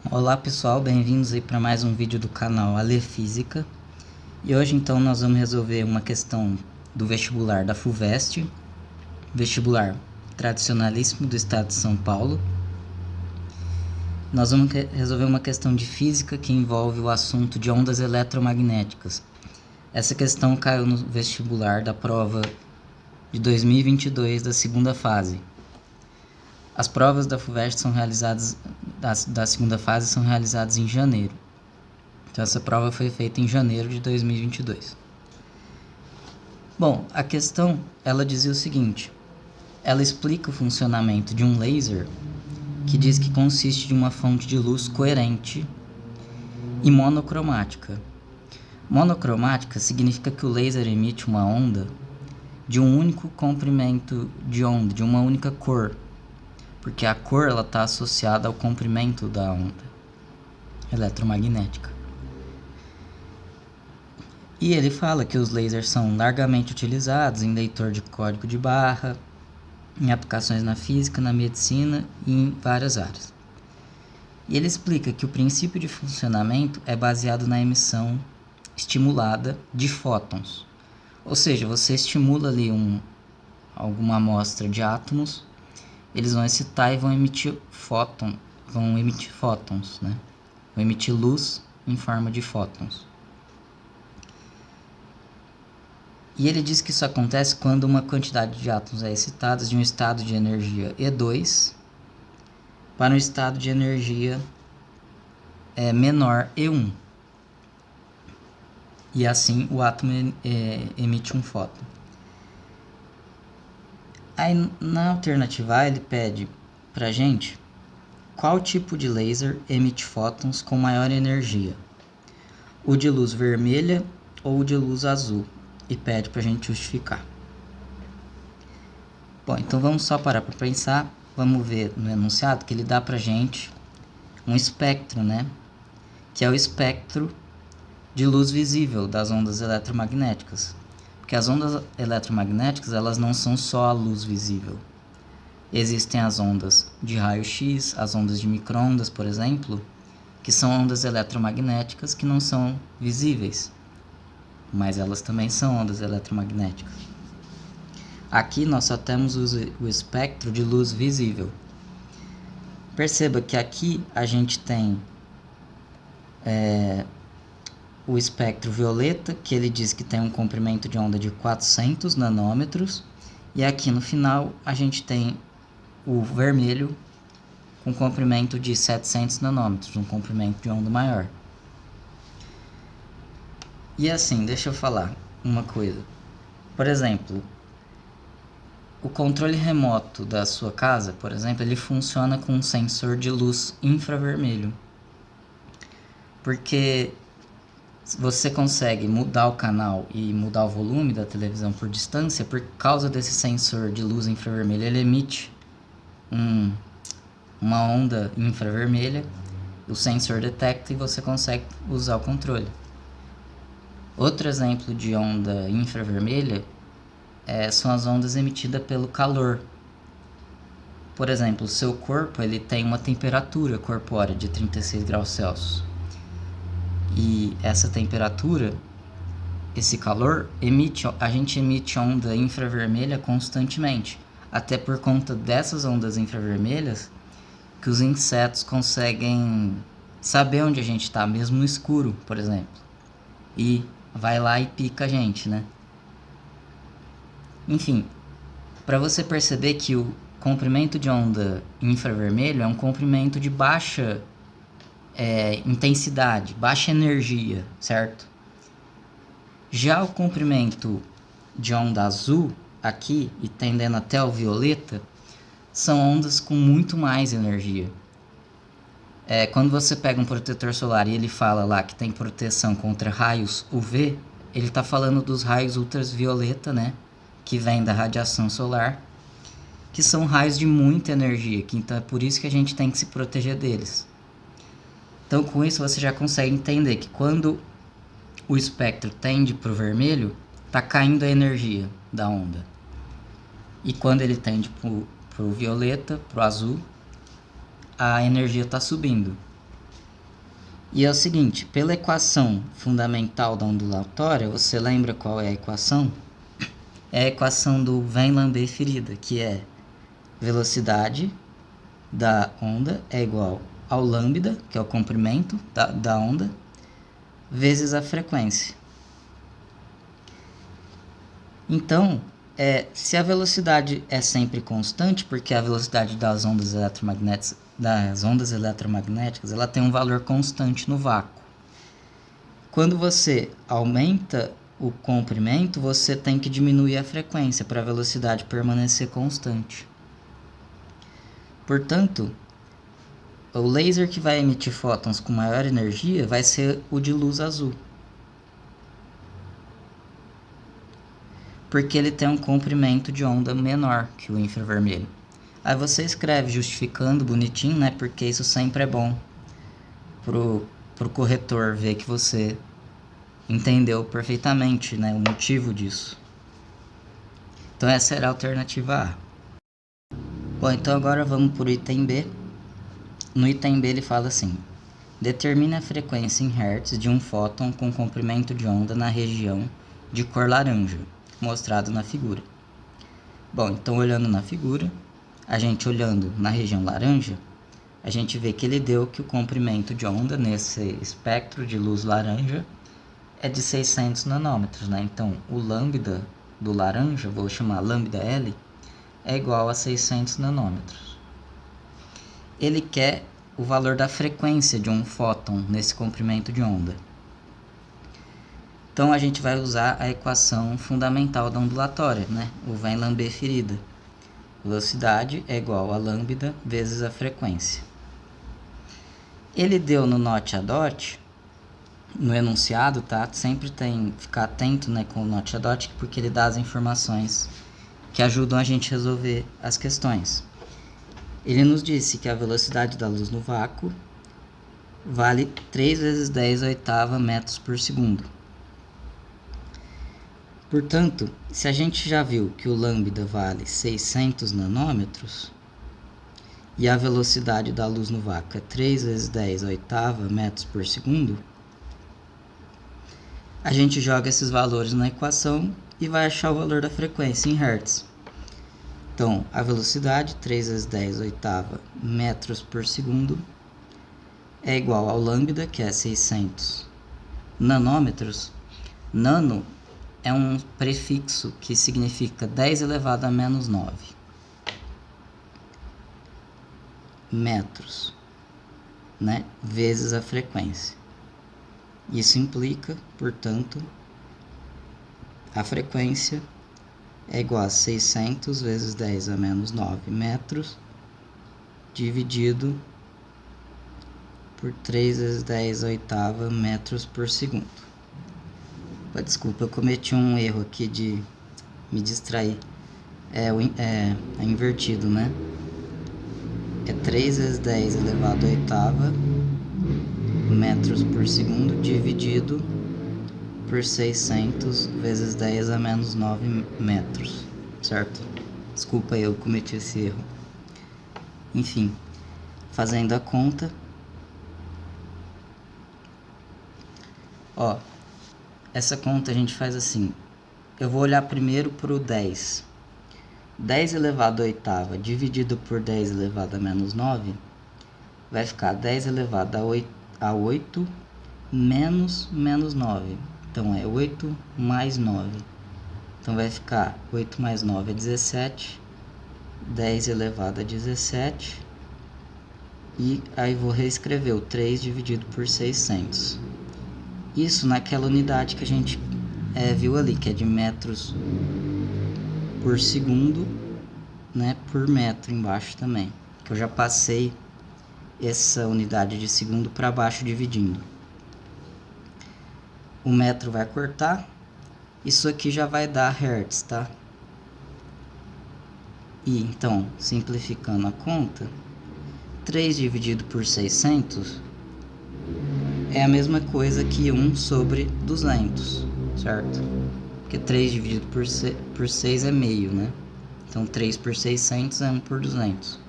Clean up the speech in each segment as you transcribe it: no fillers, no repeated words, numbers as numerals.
Olá pessoal, bem-vindos aí para mais um vídeo do canal Ale Física. E hoje então nós vamos resolver uma questão do vestibular da FUVEST, vestibular tradicionalíssimo do estado de São Paulo. Nós vamos resolver uma questão de física que envolve o assunto de ondas eletromagnéticas. Essa questão caiu no vestibular da prova de 2022 da segunda fase. As provas da FUVEST são realizadas, da segunda fase são realizadas em janeiro. Então essa prova foi feita em janeiro de 2022. Bom, a questão, ela dizia o seguinte: ela explica o funcionamento de um laser que diz que consiste de uma fonte de luz coerente e monocromática. Monocromática significa que o laser emite uma onda de um único comprimento de onda, de uma única cor, porque a cor está associada ao comprimento da onda eletromagnética. E ele fala que os lasers são largamente utilizados em leitor de código de barra, em aplicações na física, na medicina e em várias áreas. E ele explica que o princípio de funcionamento é baseado na emissão estimulada de fótons. Ou seja, você estimula ali alguma amostra de átomos, eles vão excitar e vão emitir fótons, né? Vão emitir luz em forma de fótons. E ele diz que isso acontece quando uma quantidade de átomos é excitada de um estado de energia E2 para um estado de energia menor E1. E assim o átomo emite um fóton. Aí na alternativa A ele pede pra gente qual tipo de laser emite fótons com maior energia, o de luz vermelha ou o de luz azul, e pede pra gente justificar. Bom, então vamos só parar para pensar, vamos ver no enunciado que ele dá pra gente um espectro, né? Que é o espectro de luz visível das ondas eletromagnéticas. Porque as ondas eletromagnéticas, elas não são só a luz visível. Existem as ondas de raio-x, as ondas de micro-ondas, por exemplo, que são ondas eletromagnéticas que não são visíveis, mas elas também são ondas eletromagnéticas. Aqui nós só temos o espectro de luz visível. Perceba que aqui a gente tem o espectro violeta, que ele diz que tem um comprimento de onda de 400 nanômetros, e aqui no final a gente tem o vermelho com comprimento de 700 nanômetros, um comprimento de onda maior. E assim, deixa eu falar uma coisa. Por exemplo, o controle remoto da sua casa, por exemplo, ele funciona com um sensor de luz infravermelho. Porque você consegue mudar o canal e mudar o volume da televisão por distância por causa desse sensor de luz infravermelha. Ele emite uma onda infravermelha, o sensor detecta e você consegue usar o controle. Outro exemplo de onda infravermelha são as ondas emitidas pelo calor. Por exemplo, o seu corpo ele tem uma temperatura corpórea de 36 graus Celsius. E essa temperatura, esse calor, a gente emite onda infravermelha constantemente. Até por conta dessas ondas infravermelhas que os insetos conseguem saber onde a gente está, mesmo no escuro, por exemplo. E vai lá e pica a gente, né? Enfim, para você perceber que o comprimento de onda infravermelho é um comprimento de baixa intensidade, baixa energia, certo? Já o comprimento de onda azul, aqui, e tendendo até o violeta, são ondas com muito mais energia. Quando você pega um protetor solar e ele fala lá que tem proteção contra raios UV, ele está falando dos raios ultravioleta, né? Que vem da radiação solar, que são raios de muita energia, então é por isso que a gente tem que se proteger deles. Então, com isso, você já consegue entender que quando o espectro tende para o vermelho, está caindo a energia da onda. E quando ele tende para o violeta, para o azul, a energia está subindo. E é o seguinte, pela equação fundamental da ondulatória, você lembra qual é a equação? É a equação do Vem-Lambert-Ferida, que é velocidade da onda é igual ao lambda, que é o comprimento da onda, vezes a frequência. Então, se a velocidade é sempre constante, porque a velocidade das ondas eletromagnéticas ela tem um valor constante no vácuo. Quando você aumenta o comprimento, você tem que diminuir a frequência para a velocidade permanecer constante. Portanto, o laser que vai emitir fótons com maior energia vai ser o de luz azul. Porque ele tem um comprimento de onda menor que o infravermelho. Aí você escreve justificando bonitinho, né? Porque isso sempre é bom pro corretor ver que você entendeu perfeitamente, né, o motivo disso. Então essa era a alternativa A. Bom, então agora vamos para o item B. No item B ele fala assim: determine a frequência em Hz de um fóton com comprimento de onda na região de cor laranja, mostrado na figura. Bom, então olhando na figura, a gente olhando na região laranja, a gente vê que ele deu que o comprimento de onda nesse espectro de luz laranja é de 600 nanômetros, né? Então, o lambda do laranja, vou chamar lambda L, é igual a 600 nanômetros. Ele quer o valor da frequência de um fóton nesse comprimento de onda. Então, a gente vai usar a equação fundamental da ondulatória, né? O Vem-Lambert-Ferida. Velocidade é igual a lambda vezes a frequência. Ele deu no not a dot, no enunciado, tá? Sempre tem que ficar atento, né, com o not a dot, porque ele dá as informações que ajudam a gente a resolver as questões. Ele nos disse que a velocidade da luz no vácuo vale 3 vezes 10 oitava metros por segundo. Portanto, se a gente já viu que o lambda vale 600 nanômetros e a velocidade da luz no vácuo é 3 vezes 10 oitava metros por segundo, a gente joga esses valores na equação e vai achar o valor da frequência em Hz. Então, a velocidade, 3 vezes 10 oitava metros por segundo, é igual ao lambda, que é 600 nanômetros. Nano é um prefixo que significa 10 elevado a menos 9 metros, né? Vezes a frequência. Isso implica, portanto, a frequência é igual a 600 vezes 10 a menos 9 metros dividido por 3 vezes 10 oitava metros por segundo. Desculpa, eu cometi um erro aqui de me distrair. É invertido, né? É 3 vezes 10 elevado a oitava metros por segundo dividido por 600 vezes 10 a menos 9 metros, certo? Desculpa, eu cometi esse erro. Enfim, fazendo a conta, ó, essa conta a gente faz assim. Eu vou olhar primeiro para o 10. 10 elevado a oitava dividido por 10 elevado a menos 9 vai ficar 10 elevado a 8 menos 9. Então, é 8 mais 9. Então, vai ficar 8 mais 9 é 17. 10 elevado a 17. E aí, vou reescrever o 3 dividido por 600. Isso naquela unidade que a gente viu ali, que é de metros por segundo, né, por metro embaixo também. Que eu já passei essa unidade de segundo para baixo dividindo. O metro vai cortar. Isso aqui já vai dar Hz, tá? E então, simplificando a conta, 3 dividido por 600 é a mesma coisa que 1 sobre 200, certo? Porque 3 dividido por 6 é meio, né? Então, 3 por 600 é 1 por 200.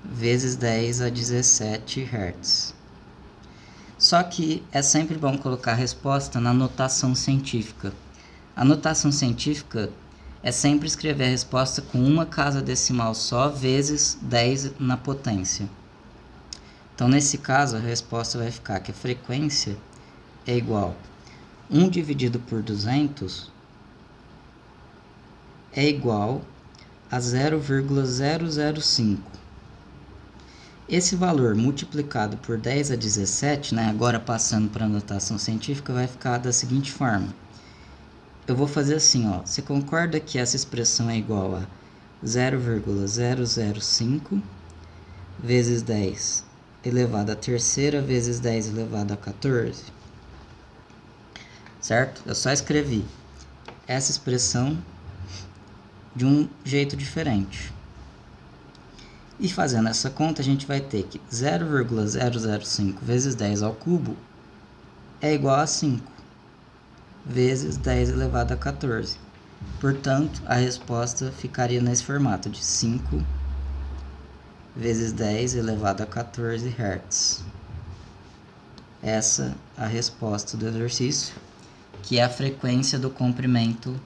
Vezes 10 a 17 Hz. Só que é sempre bom colocar a resposta na notação científica. A notação científica é sempre escrever a resposta com uma casa decimal só vezes 10 na potência. Então, nesse caso, a resposta vai ficar que a frequência é igual a 1 dividido por 200 é igual a 0,005. Esse valor multiplicado por 10 a 17, né, agora passando para a notação científica, vai ficar da seguinte forma. Eu vou fazer assim, ó. Você concorda que essa expressão é igual a 0,005 vezes 10 elevado à terceira vezes 10 elevado a 14? Certo? Eu só escrevi essa expressão de um jeito diferente. E fazendo essa conta, a gente vai ter que 0,005 vezes 10 ao cubo é igual a 5 vezes 10 elevado a 14. Portanto, a resposta ficaria nesse formato de 5 vezes 10 elevado a 14 Hz. Essa é a resposta do exercício, que é a frequência do comprimento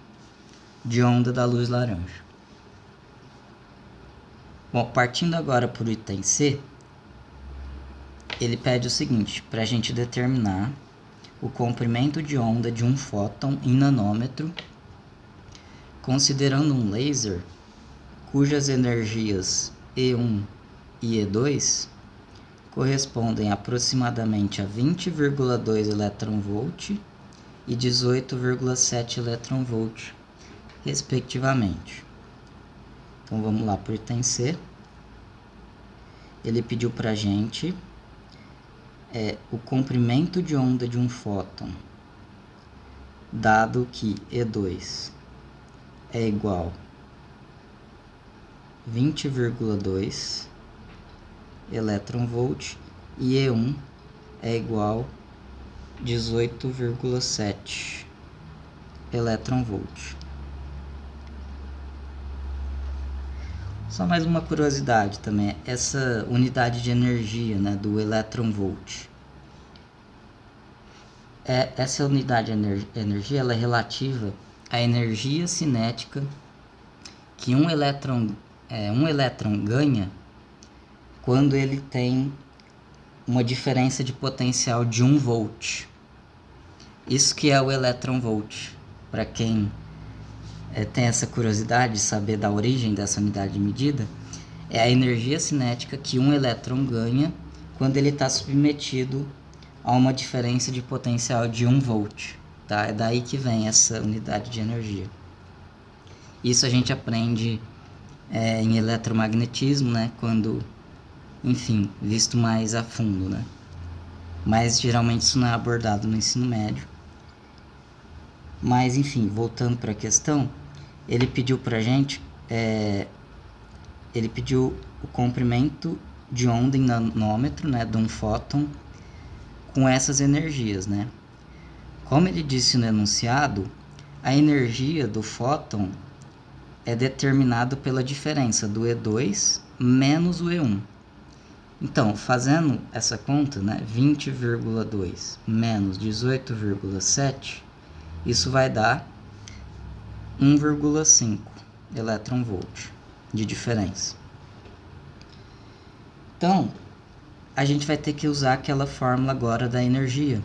de onda da luz laranja. Bom, partindo agora para o item C, ele pede o seguinte, para a gente determinar o comprimento de onda de um fóton em nanômetro, considerando um laser cujas energias E1 e E2 correspondem aproximadamente a 20,2 eV e 18,7 eV, respectivamente. Então vamos lá para o item C. Ele pediu para a gente o comprimento de onda de um fóton, dado que E2 é igual a 20,2 eV e E1 é igual a 18,7 eV. Só mais uma curiosidade também, essa unidade de energia, né, do elétron-volt. Essa unidade de energia ela é relativa à energia cinética que um elétron ganha quando ele tem uma diferença de potencial de 1 volt. Isso que é o elétron-volt. Para quem tem essa curiosidade de saber da origem dessa unidade de medida, é a energia cinética que um elétron ganha quando ele está submetido a uma diferença de potencial de 1 volt. Tá? É daí que vem essa unidade de energia. Isso a gente aprende em eletromagnetismo, né? Quando, enfim, visto mais a fundo, né? Mas geralmente isso não é abordado no ensino médio. Mas, enfim, voltando para a questão, ele pediu para a gente, ele pediu o comprimento de onda em nanômetro, né, de um fóton com essas energias, né? Como ele disse no enunciado, a energia do fóton é determinada pela diferença do E2 menos o E1. Então, fazendo essa conta, né, 20,2 menos 18,7, isso vai dar 1,5 elétron-volt de diferença. Então, a gente vai ter que usar aquela fórmula agora da energia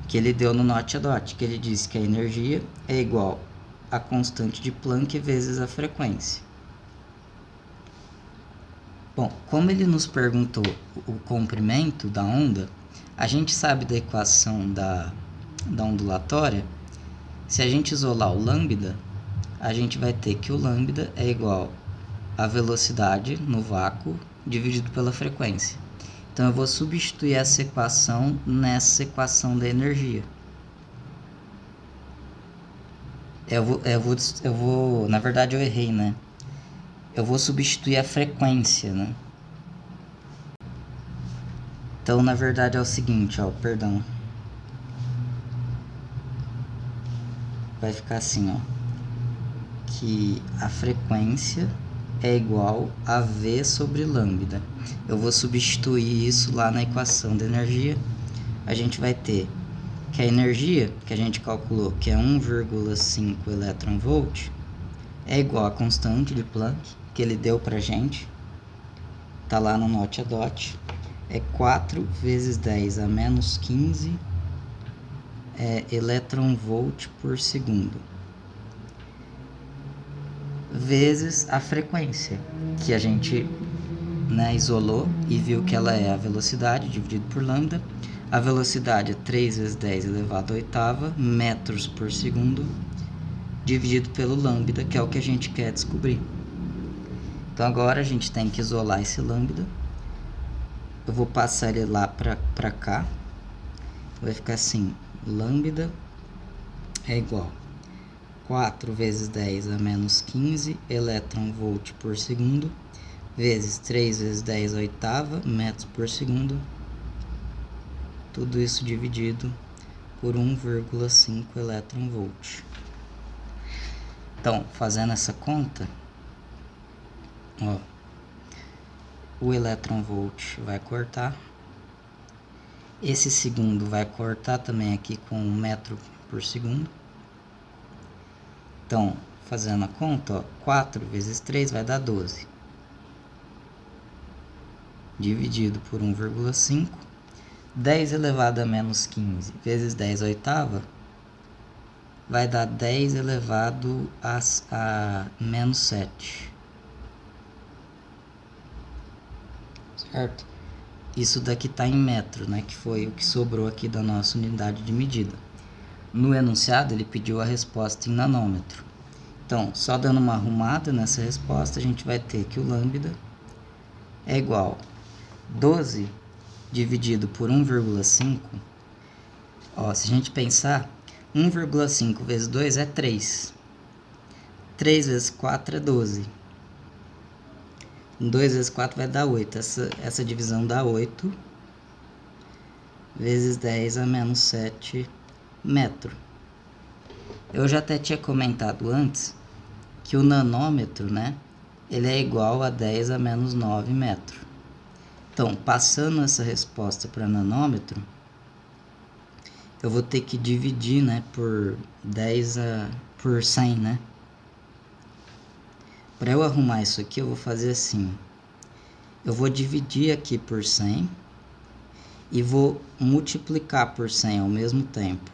que ele deu no Note a Dot, que ele disse que a energia é igual a constante de Planck vezes a frequência. Bom, como ele nos perguntou o comprimento da onda, a gente sabe da equação da ondulatória. Se a gente isolar o lambda, a gente vai ter que o lambda é igual a velocidade no vácuo dividido pela frequência. Então eu vou substituir essa equação nessa equação da energia. Na verdade eu errei, né? Eu vou substituir a frequência, né? Então na verdade é o seguinte, ó, perdão. Vai ficar assim, ó, que a frequência é igual a V sobre lambda. Eu vou substituir isso lá na equação da energia a gente vai ter que a energia que a gente calculou, que é 1,5 elétron-volt, é igual à constante de Planck, que ele deu pra gente, tá lá no note a dot, é 4 vezes 10 a menos 15 elétron-volt por segundo, vezes a frequência, que a gente isolou e viu que ela é a velocidade dividido por lambda. A velocidade é 3 vezes 10 elevado à oitava metros por segundo, dividido pelo lambda, que é o que a gente quer descobrir. Então agora a gente tem que isolar esse lambda. Eu vou passar ele lá para cá. Vai ficar assim, lambda é igual a 4 vezes 10 a menos 15 elétron-volt por segundo, vezes 3 vezes 10 à oitava metros por segundo, tudo isso dividido por 1,5 elétron-volt. Então, fazendo essa conta, ó, o elétron-volt vai cortar, esse segundo vai cortar também aqui com 1 metro por segundo. Então, fazendo a conta, ó, 4 vezes 3 vai dar 12. Dividido por 1,5, 10 elevado a menos 15 vezes 10 à oitava, vai dar 10 elevado a menos 7. Certo? Isso daqui está em metro, né? Que foi o que sobrou aqui da nossa unidade de medida. No enunciado, ele pediu a resposta em nanômetro. Então, só dando uma arrumada nessa resposta, a gente vai ter que o lambda é igual a 12 dividido por 1,5. Ó, se a gente pensar, 1,5 vezes 2 é 3. 3 vezes 4 é 12. 2 vezes 4 vai dar 8. Essa divisão dá 8 vezes 10 a menos 7 metro. Eu já até tinha comentado antes que o nanômetro, né, ele é igual a 10 a menos 9 metro. Então, passando essa resposta para nanômetro, eu vou ter que dividir, né, por 100, né? Para eu arrumar isso aqui, eu vou fazer assim. Eu vou dividir aqui por 100 e vou multiplicar por 100 ao mesmo tempo.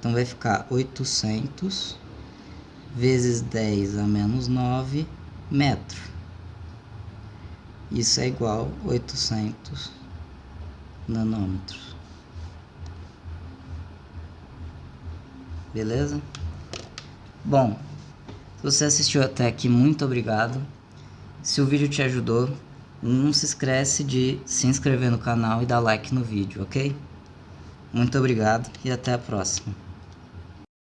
Então, vai ficar 800 vezes 10 a menos 9 metro. Isso é igual a 800 nanômetros. Beleza? Bom, se você assistiu até aqui, muito obrigado. Se o vídeo te ajudou, não se esquece de se inscrever no canal e dar like no vídeo, ok? Muito obrigado e até a próxima.